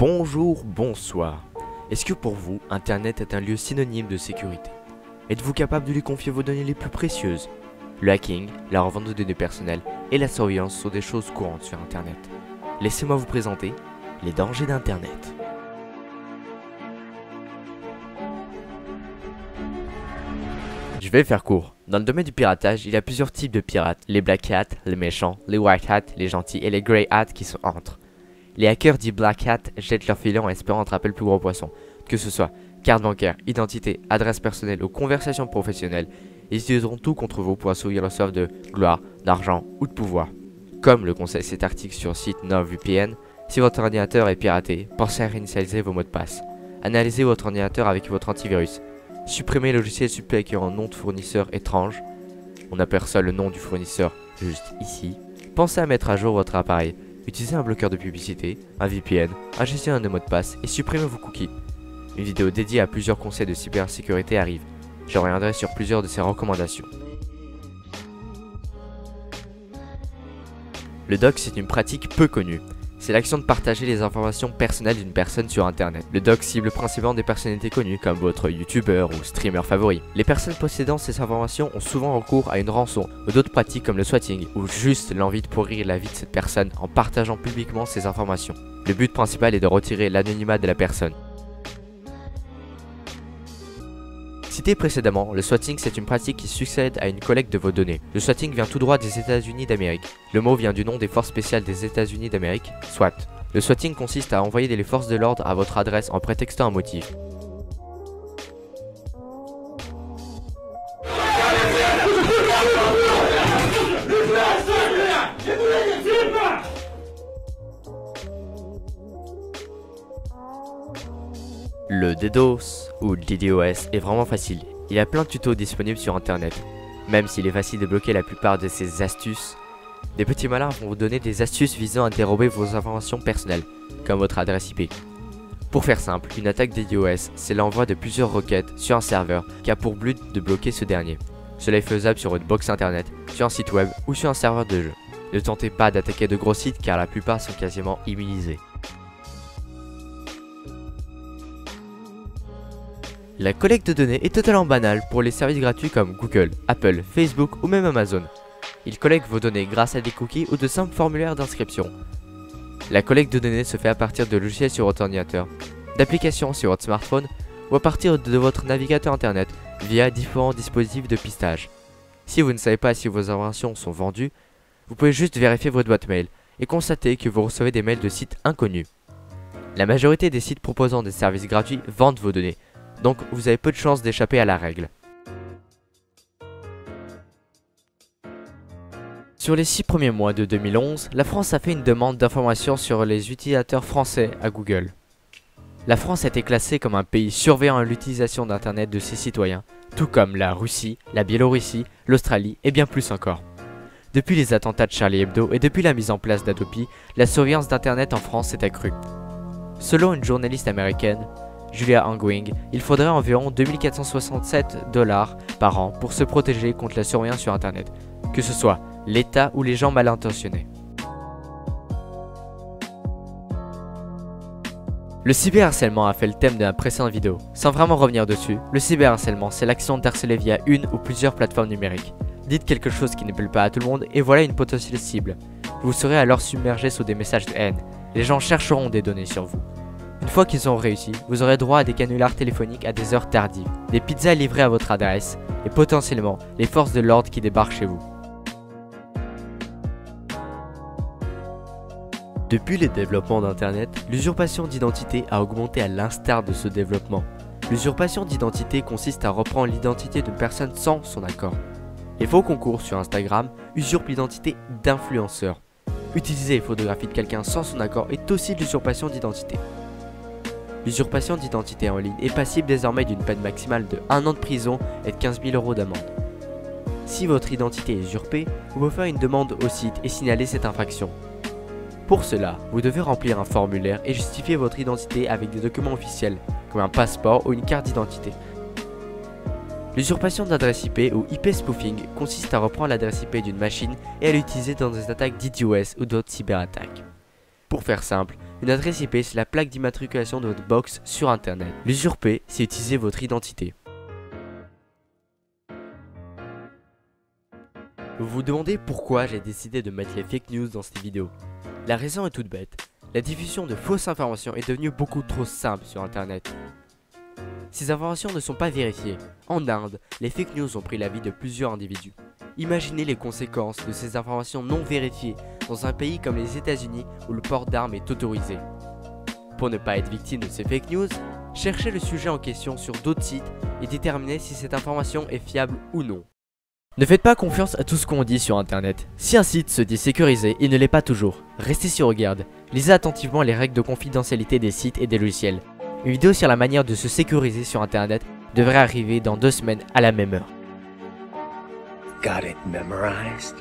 Bonjour, bonsoir. Est-ce que pour vous, Internet est un lieu synonyme de sécurité? Êtes-vous capable de lui confier vos données les plus précieuses? Le hacking, la revente de données personnelles et la surveillance sont des choses courantes sur Internet. Laissez-moi vous présenter les dangers d'Internet. Je vais faire court. Dans le domaine du piratage, il y a plusieurs types de pirates. Les black hats, les méchants, les white hats, les gentils et les grey hats qui sont entre. Les hackers dits black hat jettent leur filet en espérant attraper le plus gros poisson. Que ce soit carte bancaire, identité, adresse personnelle ou conversation professionnelle, ils utiliseront tout contre vous pour assouvir leur soif de gloire, d'argent ou de pouvoir. Comme le conseille cet article sur le site NordVPN, si votre ordinateur est piraté, pensez à réinitialiser vos mots de passe. Analysez votre ordinateur avec votre antivirus. Supprimez le logiciel suspect qui a un nom de fournisseur étrange. On aperçoit le nom du fournisseur juste ici. Pensez à mettre à jour votre appareil. Utilisez un bloqueur de publicité, un VPN, un gestionnaire de mots de passe et supprimez vos cookies. Une vidéo dédiée à plusieurs conseils de cybersécurité arrive. Je reviendrai sur plusieurs de ces recommandations. Le dox est une pratique peu connue. C'est l'action de partager les informations personnelles d'une personne sur Internet. Le dox cible principalement des personnalités connues comme votre youtubeur ou streamer favori. Les personnes possédant ces informations ont souvent recours à une rançon ou d'autres pratiques comme le swatting ou juste l'envie de pourrir la vie de cette personne en partageant publiquement ces informations. Le but principal est de retirer l'anonymat de la personne. Cité précédemment, le swatting c'est une pratique qui succède à une collecte de vos données. Le swatting vient tout droit des États-Unis d'Amérique. Le mot vient du nom des forces spéciales des États-Unis d'Amérique, SWAT. Le swatting consiste à envoyer des forces de l'ordre à votre adresse en prétextant un motif. Le DDoS ou le DDoS est vraiment facile. Il y a plein de tutos disponibles sur Internet. Même s'il est facile de bloquer la plupart de ces astuces, des petits malins vont vous donner des astuces visant à dérober vos informations personnelles, comme votre adresse IP. Pour faire simple, une attaque DDoS, c'est l'envoi de plusieurs requêtes sur un serveur qui a pour but de bloquer ce dernier. Cela est faisable sur votre box Internet, sur un site web ou sur un serveur de jeu. Ne tentez pas d'attaquer de gros sites car la plupart sont quasiment immunisés. La collecte de données est totalement banale pour les services gratuits comme Google, Apple, Facebook ou même Amazon. Ils collectent vos données grâce à des cookies ou de simples formulaires d'inscription. La collecte de données se fait à partir de logiciels sur votre ordinateur, d'applications sur votre smartphone ou à partir de votre navigateur internet via différents dispositifs de pistage. Si vous ne savez pas si vos informations sont vendues, vous pouvez juste vérifier votre boîte mail et constater que vous recevez des mails de sites inconnus. La majorité des sites proposant des services gratuits vendent vos données. Donc vous avez peu de chances d'échapper à la règle. Sur les 6 premiers mois de 2011, la France a fait une demande d'information sur les utilisateurs français à Google. La France a été classée comme un pays surveillant l'utilisation d'Internet de ses citoyens, tout comme la Russie, la Biélorussie, l'Australie et bien plus encore. Depuis les attentats de Charlie Hebdo et depuis la mise en place d'Adopi, la surveillance d'Internet en France s'est accrue. Selon une journaliste américaine, Julia Angwing, il faudrait environ 2467 $ par an pour se protéger contre la surveillance sur Internet, que ce soit l'État ou les gens mal intentionnés. Le cyberharcèlement a fait le thème de la précédente vidéo. Sans vraiment revenir dessus, le cyberharcèlement c'est l'action d'harceler via une ou plusieurs plateformes numériques. Dites quelque chose qui ne plaît pas à tout le monde et voilà une potentielle cible. Vous serez alors submergé sous des messages de haine. Les gens chercheront des données sur vous. Une fois qu'ils ont réussi, vous aurez droit à des canulars téléphoniques à des heures tardives, des pizzas livrées à votre adresse et potentiellement les forces de l'ordre qui débarquent chez vous. Depuis les développements d'Internet, l'usurpation d'identité a augmenté à l'instar de ce développement. L'usurpation d'identité consiste à reprendre l'identité d'une personne sans son accord. Les faux concours sur Instagram usurpent l'identité d'influenceurs. Utiliser les photographies de quelqu'un sans son accord est aussi de l'usurpation d'identité. L'usurpation d'identité en ligne est passible désormais d'une peine maximale de 1 an de prison et de 15 000 € d'amende. Si votre identité est usurpée, vous pouvez faire une demande au site et signaler cette infraction. Pour cela, vous devez remplir un formulaire et justifier votre identité avec des documents officiels, comme un passeport ou une carte d'identité. L'usurpation d'adresse IP ou IP spoofing consiste à reprendre l'adresse IP d'une machine et à l'utiliser dans des attaques DDoS ou d'autres cyberattaques. Pour faire simple, Une adresse IP, c'est la plaque d'immatriculation de votre box sur internet. L'usurper, c'est utiliser votre identité. Vous vous demandez pourquoi j'ai décidé de mettre les fake news dans cette vidéo. La raison est toute bête. La diffusion de fausses informations est devenue beaucoup trop simple sur internet. Ces informations ne sont pas vérifiées. En Inde, les fake news ont pris la vie de plusieurs individus. Imaginez les conséquences de ces informations non vérifiées dans un pays comme les États-Unis où le port d'armes est autorisé. Pour ne pas être victime de ces fake news, cherchez le sujet en question sur d'autres sites et déterminez si cette information est fiable ou non. Ne faites pas confiance à tout ce qu'on dit sur internet. Si un site se dit sécurisé, il ne l'est pas toujours. Restez sur garde. Lisez attentivement les règles de confidentialité des sites et des logiciels. Une vidéo sur la manière de se sécuriser sur internet devrait arriver dans 2 semaines à la même heure. Got it memorized?